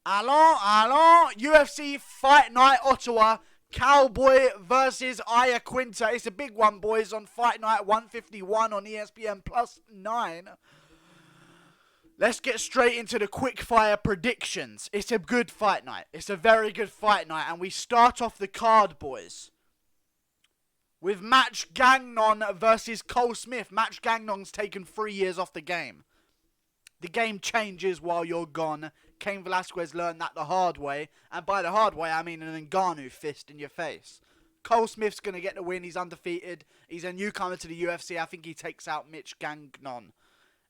Allons, UFC Fight Night Ottawa, Cowboy versus Iaquinta. It's a big one, boys, on Fight Night 151 on ESPN+9. Let's get straight into the quick-fire predictions. It's a good fight night. It's a very good fight night, and we start off the card, boys, with Match Gagnon versus Cole Smith. Match Gagnon's taken 3 years off the game. The game changes while you're gone. Cain Velasquez learned that the hard way. And by the hard way, I mean an Ngannou fist in your face. Cole Smith's going to get the win. He's undefeated. He's a newcomer to the UFC. I think he takes out Mitch Gagnon.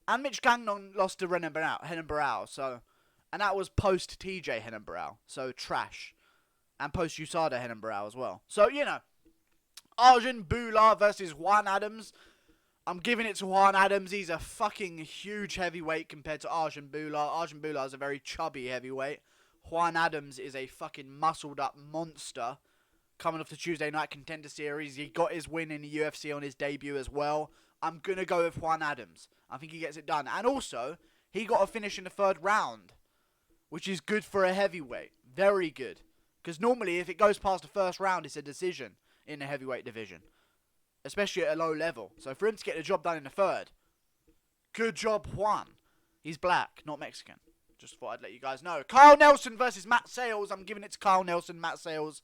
And Mitch Gagnon lost to Renan Barão. So, and that was post TJ Renan Barão. So, trash. And post USADA Renan Barão as well. So, you know. Arjun Boola versus Juan Adams. I'm giving it to Juan Adams. He's a fucking huge heavyweight compared to Arjun Boola. Arjun Boola is a very chubby heavyweight. Juan Adams is a fucking muscled up monster. Coming off the Tuesday Night Contender Series. He got his win in the UFC on his debut as well. I'm going to go with Juan Adams. I think he gets it done. And also, he got a finish in the third round, which is good for a heavyweight. Very good. Because normally, if it goes past the first round, it's a decision in the heavyweight division. Especially at a low level. So for him to get the job done in the third, good job, Juan. He's black, not Mexican. Just thought I'd let you guys know. Kyle Nelson versus Matt Sales. I'm giving it to Kyle Nelson. Matt Sales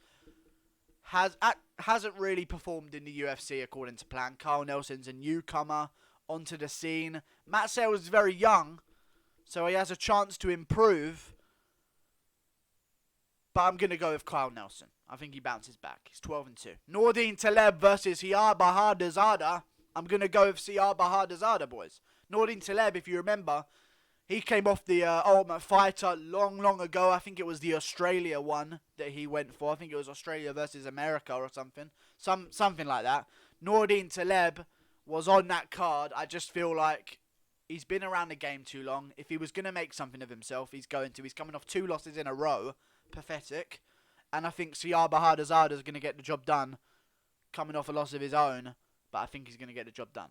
hasn't really performed in the UFC according to plan. Kyle Nelson's a newcomer onto the scene. Matt Sales is very young, so he has a chance to improve. But I'm going to go with Kyle Nelson. I think he bounces back. He's 12-2. Nordine Taleb versus Siar Bahadurzada. I'm going to go with Siar Bahadurzada, boys. Nordine Taleb, if you remember, he came off the Ultimate Fighter long ago. I think it was the Australia one that he went for. I think it was Australia versus America or something. Something like that. Nordine Taleb was on that card. I just feel like he's been around the game too long. If he was going to make something of himself, he's going to. He's coming off 2 losses in a row. Pathetic. And I think Siar Bahadurzada is going to get the job done, coming off a loss of his own. But I think he's going to get the job done.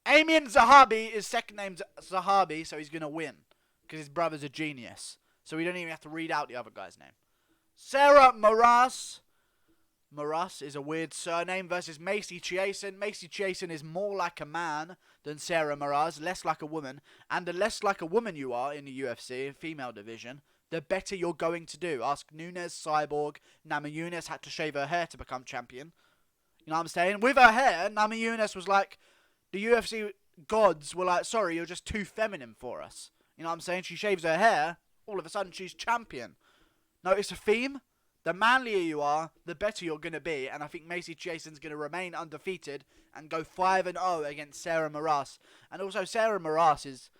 Amir Zahabi, his second name's Zahabi, so he's going to win. Because his brother's a genius. So we don't even have to read out the other guy's name. Serra Moraes. Moraes is a weird surname versus Maisie Chiasson. Maisie Chiasson is more like a man than Serra Moraes, less like a woman. And the less like a woman you are in the UFC, female division, the better you're going to do. Ask Nunes, Cyborg. Namajunas had to shave her hair to become champion. You know what I'm saying? With her hair, Namajunas was like, the UFC gods were like, sorry, you're just too feminine for us. You know what I'm saying? She shaves her hair, all of a sudden she's champion. Notice a theme? The manlier you are, the better you're going to be. And I think Maisie Chiasson's going to remain undefeated and go 5-0 against Serra Moraes. And also, Serra Moraes is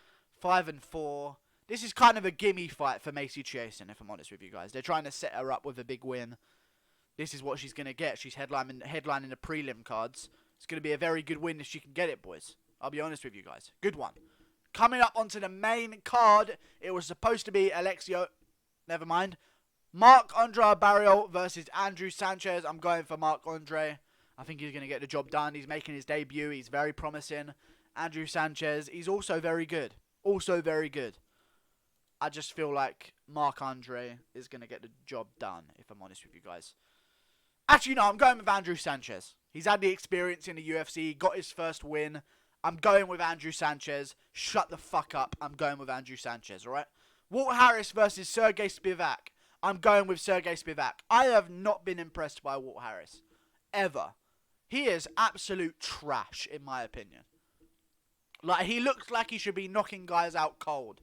5-4. This is kind of a gimme fight for Maisie Chiasson, if I'm honest with you guys. They're trying to set her up with a big win. This is what she's going to get. She's headlining the prelim cards. It's going to be a very good win if she can get it, boys. I'll be honest with you guys. Good one. Coming up onto the main card, it was supposed to be never mind. Marc-Andre Barriault versus Andrew Sanchez. I'm going for Marc-Andre. I think he's going to get the job done. He's making his debut. He's very promising. Andrew Sanchez, he's also very good. I just feel like Marc-Andre is going to get the job done, if I'm honest with you guys. Actually, no, I'm going with Andrew Sanchez. He's had the experience in the UFC, got his first win. I'm going with Andrew Sanchez. Shut the fuck up. I'm going with Andrew Sanchez, alright? Walt Harris versus Sergei Spivak. I'm going with Sergei Spivak. I have not been impressed by Walt Harris. Ever. He is absolute trash, in my opinion. Like, he looks like he should be knocking guys out cold.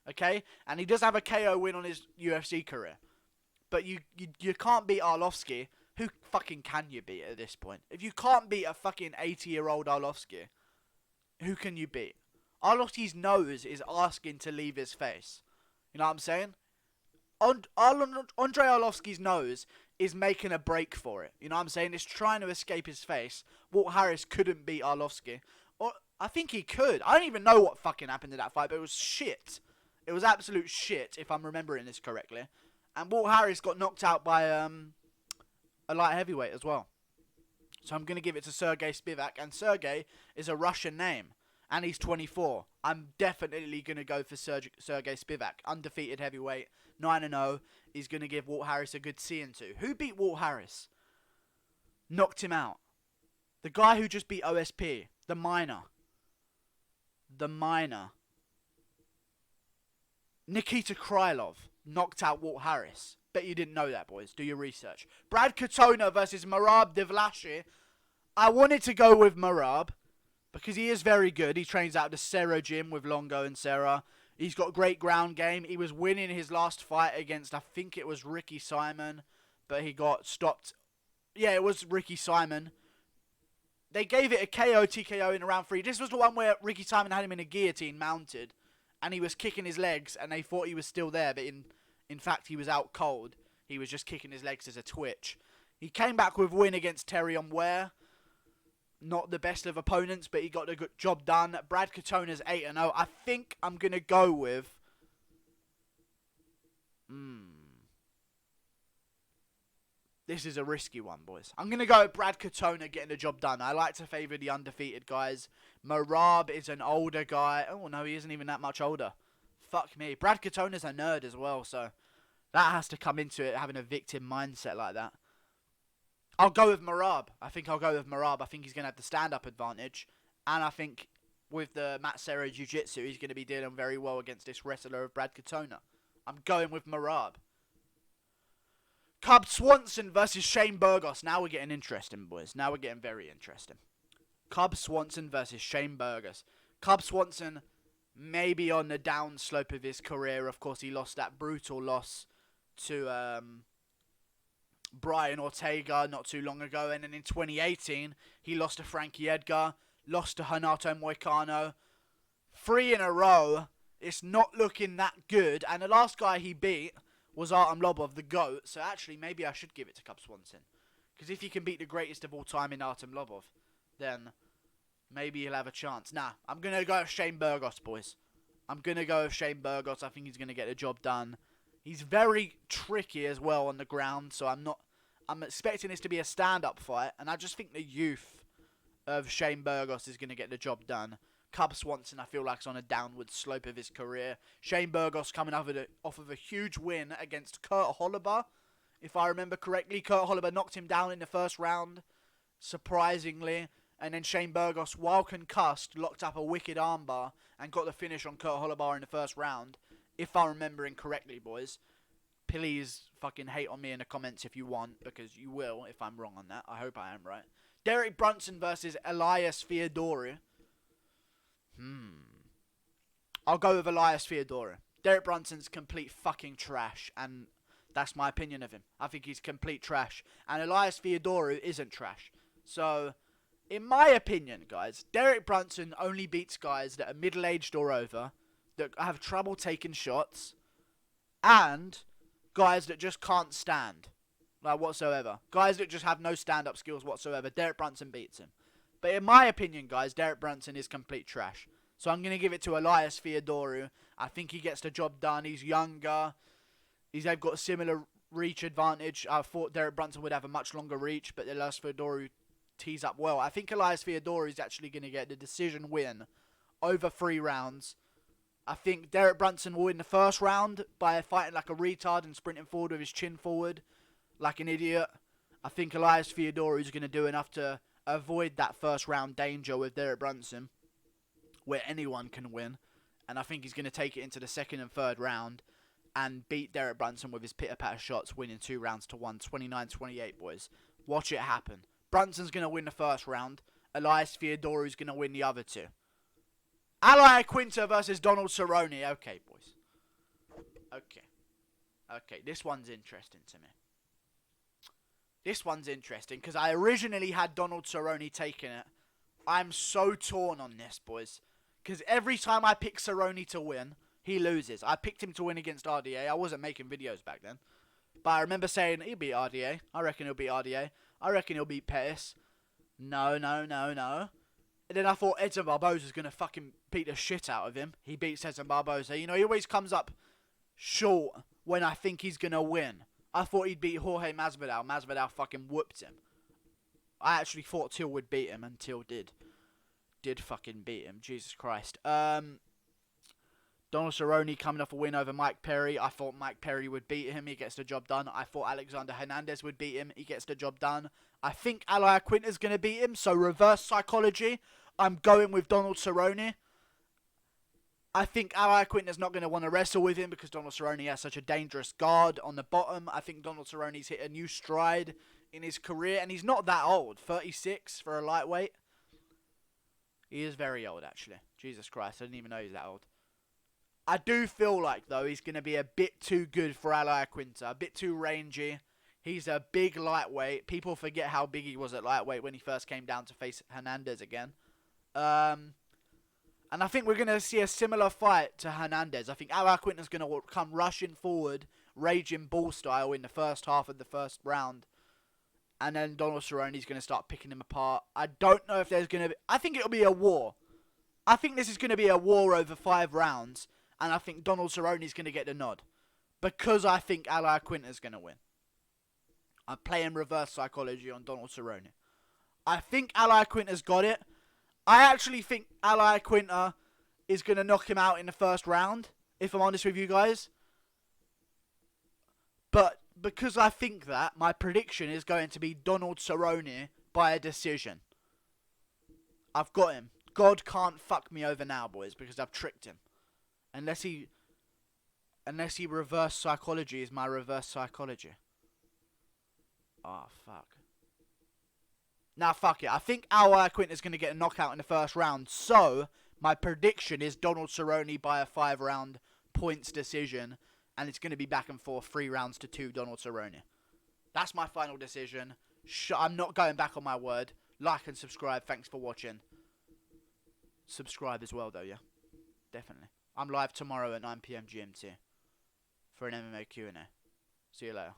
Okay? And he does have a KO win on his UFC career. But you can't beat Arlovski. Who fucking can you beat at this point? If you can't beat a fucking 80-year-old Arlovski, who can you beat? Arlovski's nose is asking to leave his face. You know what I'm saying? Andre Arlovski's nose is making a break for it. You know what I'm saying? It's trying to escape his face. Walt Harris couldn't beat Arlovski. Or I think he could. I don't even know what fucking happened in that fight, but it was shit. It was absolute shit, if I'm remembering this correctly. And Walt Harris got knocked out by a light heavyweight as well. So I'm going to give it to Sergei Spivak. And Sergei is a Russian name. And he's 24. I'm definitely going to go for Sergei Spivak. Undefeated heavyweight. 9-0, is going to give Walt Harris a good seeing to. Who beat Walt Harris? Knocked him out. The guy who just beat OSP. The minor. Nikita Krylov knocked out Walt Harris. Bet you didn't know that, boys. Do your research. Brad Katona versus Merabh Deville. I wanted to go with Merabh because he is very good. He trains out the Serra gym with Longo and Serra. He's got great ground game. He was winning his last fight against, I think it was Ricky Simon, but he got stopped. Yeah, it was Ricky Simon. They gave it a KO, TKO in round 3. This was the one where Ricky Simon had him in a guillotine mounted, and he was kicking his legs, and they thought he was still there, but in fact he was out cold. He was just kicking his legs as a twitch. He came back with win against Terrion Ware. Not the best of opponents, but he got the good job done. Brad Katona's 8-0. I think I'm going to go with... This is a risky one, boys. I'm going to go with Brad Katona getting the job done. I like to favour the undefeated guys. Merabh is an older guy. Oh, no, he isn't even that much older. Fuck me. Brad Katona's a nerd as well, so that has to come into it, having a victim mindset like that. I'll go with Merabh. I think I'll go with Merabh. I think he's going to have the stand-up advantage. And I think with the Matt Serra Jiu-Jitsu, he's going to be dealing very well against this wrestler of Brad Katona. I'm going with Merabh. Cub Swanson versus Shane Burgos. Now we're getting interesting, boys. Now we're getting very interesting. Cub Swanson versus Shane Burgos. Cub Swanson maybe on the downslope of his career. Of course, he lost that brutal loss to Brian Ortega not too long ago. And then in 2018, he lost to Frankie Edgar. Lost to Renato Moicano. 3 in a row. It's not looking that good. And the last guy he beat was Artem Lobov, the GOAT. So actually, maybe I should give it to Cub Swanson. Because if he can beat the greatest of all time in Artem Lobov, then maybe he'll have a chance. Nah, I'm going to go with Shane Burgos, boys. I'm going to go with Shane Burgos. I think he's going to get the job done. He's very tricky as well on the ground. So I'm expecting this to be a stand-up fight. And I just think the youth of Shane Burgos is going to get the job done. Cub Swanson, I feel like, is on a downward slope of his career. Shane Burgos coming off of a huge win against Kurt Holliber. If I remember correctly, Kurt Holliber knocked him down in the first round, surprisingly. And then Shane Burgos, while concussed, locked up a wicked armbar and got the finish on Kurt Holliber in the first round. If I'm remembering correctly, boys. Please fucking hate on me in the comments if you want, because you will if I'm wrong on that. I hope I am right. Derek Brunson versus Elias Theodorou. I'll go with Elias Theodorou. Derek Brunson's complete fucking trash, and that's my opinion of him. I think he's complete trash, and Elias Theodorou isn't trash. So, in my opinion, guys, Derek Brunson only beats guys that are middle-aged or over, that have trouble taking shots, and guys that just can't stand, like whatsoever. Guys that just have no stand-up skills whatsoever. Derek Brunson beats him. But in my opinion, guys, Derek Brunson is complete trash. So I'm going to give it to Elias Theodorou. I think he gets the job done. He's younger. They've got a similar reach advantage. I thought Derek Brunson would have a much longer reach, but Elias Theodorou tees up well. I think Elias Theodorou is actually going to get the decision win over 3 rounds. I think Derek Brunson will win the first round by fighting like a retard and sprinting forward with his chin forward like an idiot. I think Elias Theodorou is going to do enough to avoid that first round danger with Derek Brunson, where anyone can win. And I think he's going to take it into the second and third round and beat Derek Brunson with his pitter-patter shots, winning 2 rounds to 1, 29-28, boys. Watch it happen. Brunson's going to win the first round. Elias Theodorou is going to win the other 2. Iaquinta versus Donald Cerrone. Okay, boys. Okay, this one's interesting to me. This one's interesting because I originally had Donald Cerrone taking it. I'm so torn on this, boys. Because every time I pick Cerrone to win, he loses. I picked him to win against RDA. I wasn't making videos back then. But I remember saying, he'll beat RDA. I reckon he'll beat RDA. I reckon he'll beat Pettis. No. And then I thought Edson Barboza's going to fucking beat the shit out of him. He beats Edson Barboza. You know, he always comes up short when I think he's going to win. I thought he'd beat Jorge Masvidal. Masvidal fucking whooped him. I actually thought Till would beat him, and Till did fucking beat him. Jesus Christ. Donald Cerrone coming off a win over Mike Perry. I thought Mike Perry would beat him. He gets the job done. I thought Alexander Hernandez would beat him. He gets the job done. I think Iaquinta's going to beat him. So reverse psychology. I'm going with Donald Cerrone. I think Iaquinta's not going to want to wrestle with him because Donald Cerrone has such a dangerous guard on the bottom. I think Donald Cerrone's hit a new stride in his career. And he's not that old. 36 for a lightweight. He is very old, actually. Jesus Christ, I didn't even know he was that old. I do feel like, though, he's going to be a bit too good for Iaquinta. A bit too rangy. He's a big lightweight. People forget how big he was at lightweight when he first came down to face Hernandez again. And I think we're going to see a similar fight to Hernandez. I think Iaquinta's going to come rushing forward, raging bull style in the first half of the first round. And then Donald Cerrone's going to start picking him apart. I don't know if there's going to be... I think it'll be a war. I think this is going to be a war over 5 rounds. And I think Donald Cerrone's going to get the nod. Because I think Iaquinta's going to win. I'm playing reverse psychology on Donald Cerrone. I think Iaquinta's got it. I actually think Iaquinta is going to knock him out in the first round. If I'm honest with you guys. But because I think that, my prediction is going to be Donald Cerrone by a decision. I've got him. God can't fuck me over now, boys, because I've tricked him. Unless he reverse psychology is my reverse psychology. Oh, fuck. Now, fuck it. I think Iaquinta's going to get a knockout in the first round. So, my prediction is Donald Cerrone by a 5-round points decision. And it's going to be back and forth, 3 rounds to 2, Donald Cerrone. That's my final decision. I'm not going back on my word. Like and subscribe. Thanks for watching. Subscribe as well, though, yeah? Definitely. I'm live tomorrow at 9 PM GMT for an MMA Q&A. See you later.